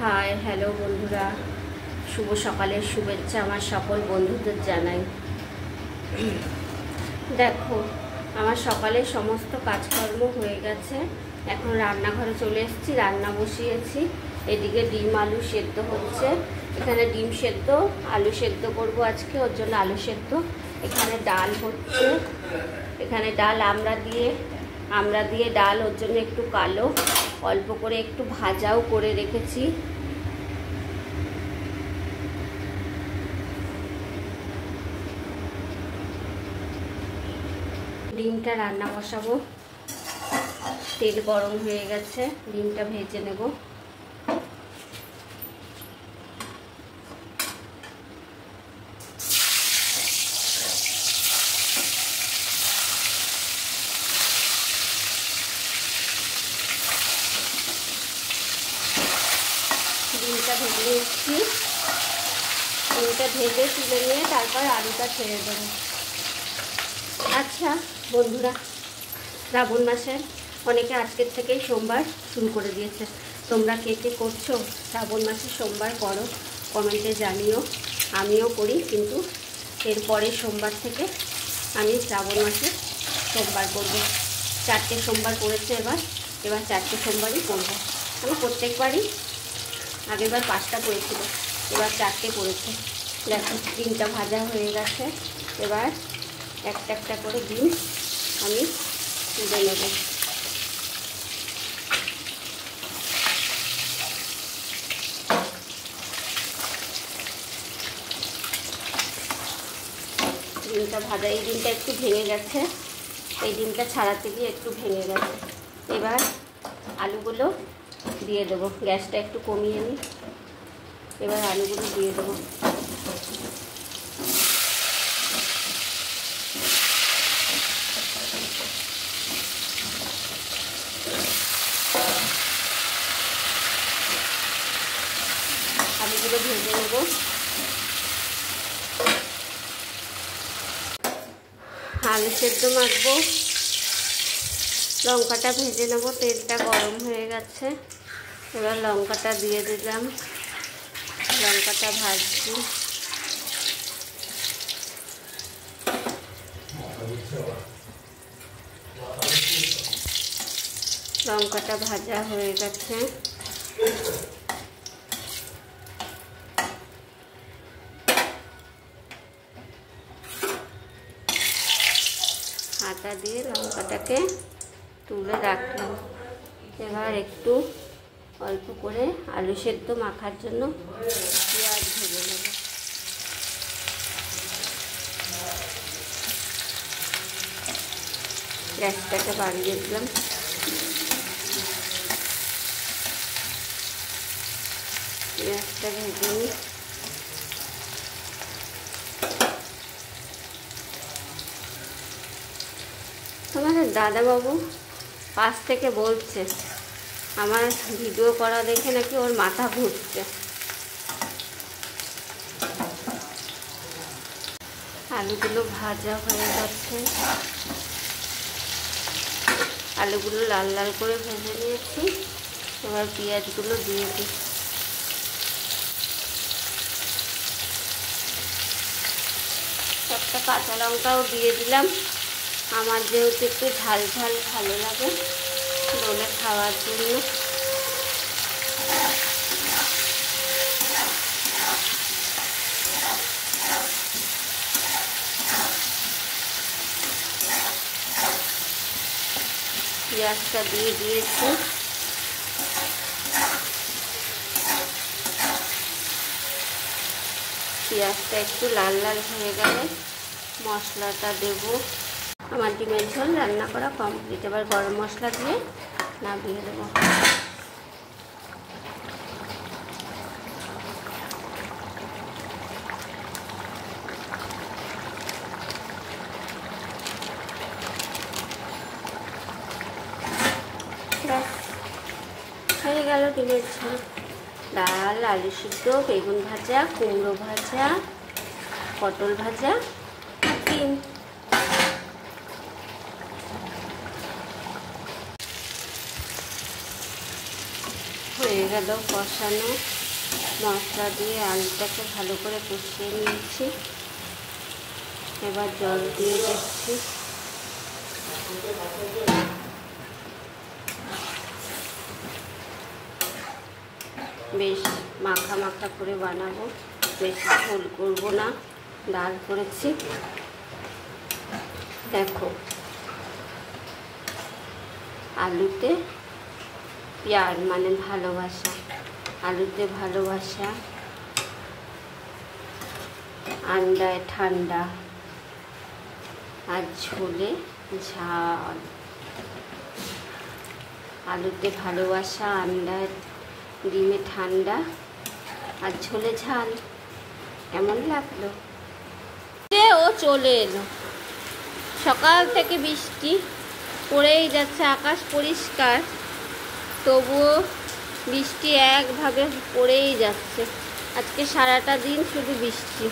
Hi hello বন্ধুরা, শুভ সকালের শুভেচ্ছা আমার সকল বন্ধুদের জানাই। দেখো, আমার সকালে সমস্ত কাজকর্ম হয়ে গেছে। এখন রান্নাঘরে চলে এসেছি, রান্না বসিয়েছি। এদিকে ডিম আলু সেদ্ধ হচ্ছে। এখানে ডিম সেদ্ধ, আলু সেদ্ধ করব আজকে, ওর জন্য আলু সেদ্ধ। এখানে ডাল হচ্ছে, এখানে ডাল আমরা দিয়ে ডাল, ওর জন্য একটু কালো, অল্প করে একটু ভাজাও করে রেখেছি। ডিমটা রান্না বসাবো, তেল গরম হয়ে গেছে, ডিমটা ভেজে নেব। ডিমটা ভেজে নিচ্ছি, ডিমটা ভেজে তুলে নিয়ে তারপর আলুটা ছেড়ে দেবো। আচ্ছা বন্ধুরা, শ্রাবণ মাসের অনেকে আজকের থেকেই সোমবার শুরু করে দিয়েছে। তোমরা কে কে করছো? শ্রাবণ মাসে সোমবার করো, কমেন্টে জানিও। আমিও করি, কিন্তু এরপরে সোমবার থেকে আমি শ্রাবণ মাসে সোমবার করব। 4টে সোমবার করেছে এবার 4টে সোমবারই করবো। আমি প্রত্যেকবারই, আগেরবার 5টা করেছিল, এবার 4টে করেছে। দেখো ডিমটা ভাজা হয়ে গেছে। এবার একটা একটা করে ডিম আমি তুলে নেব। ডিমটা ভাজা, এই ডিমটা একটু ভেঙে গেছে, এই ডিমটা ছাড়াতে গিয়ে একটু ভেঙে গেছে। এবার আলুগুলো দিয়ে দেবো, গ্যাসটা একটু কমিয়ে নিই। এবার আলুগুলো দিয়ে দেবো। আলুগুলো ভেজে নেব। আলু সেদ্ধ মাখবো, লঙ্কাটা ভেজে নেব। তেলটা গরম হয়ে গেছে, এবার লঙ্কাটা দিয়ে দিলাম, লঙ্কাটা ভাজছি। লঙ্কাটা ভাজা হয়ে গেছে। হাতা দিয়ে লঙ্কাটাকে তুলে রাখলাম। এবার একটু অল্প করে আলু সেদ্ধ মাখার জন্য পেঁয়াজ ভেজে নেব। গ্যাসটাকে বাড়িয়ে দিলাম। পেঁয়াজটা ভেজে নিই। তোমাদের দাদাবাবু পাশ থেকে বলছে, আমার ভিডিও করা দেখে নাকি ওর মাথা ঘুরছে। আলুগুলো ভাজা হয়ে গেছে, আলুগুলো লাল লাল করে ভেজে নিয়েছি। এবার পেঁয়াজগুলো দিয়ে দিই। একটা কাঁচা লঙ্কাও দিয়ে দিলাম, আমার যেহেতু একটু ঝাল ঝাল ভালো লাগে দোলে খাওয়ার জন্য। পেঁয়াজটা দিয়ে দিয়েছি। পেঁয়াজটা একটু লাল লাল হয়ে গেলে মশলাটা দেব। আমার ডিমের ঝোল রান্না করা কমপ্লিট। এবার গরম মশলা দিয়ে নামিয়ে দেবো। হয়ে গেল ডিমের ঝোল। ডাল, আলু সিদ্ধ, বেগুন ভাজা, কুমড়ো ভাজা, পটল ভাজা, ডিম। হয়ে গেল কষানো। মশলা দিয়ে আলুটাকে ভালো করে কষিয়ে নিয়েছি। এবার জল দিয়ে দিচ্ছি। বেশ মাখা মাখা করে বানাবো, বেশি ঝোল করবো না। ডাল করেছি দেখো। আলুতে প্যার মানে ভালোবাসা, আলুতে ভালোবাসা, আন্ডায় ঠান্ডা, আর ঝোলে ঝাল। আলুতে ভালোবাসা, আন্ডায় ডিমে ঠান্ডা, আর ঝোলে ঝাল। কেমন লাগলো? ও চলে এলো। সকাল থেকে বৃষ্টি পড়েই যাচ্ছে, আকাশ পরিষ্কার, তবুও বৃষ্টি একভাবে পড়েই যাচ্ছে। আজকে সারাটা দিন শুধু বৃষ্টি।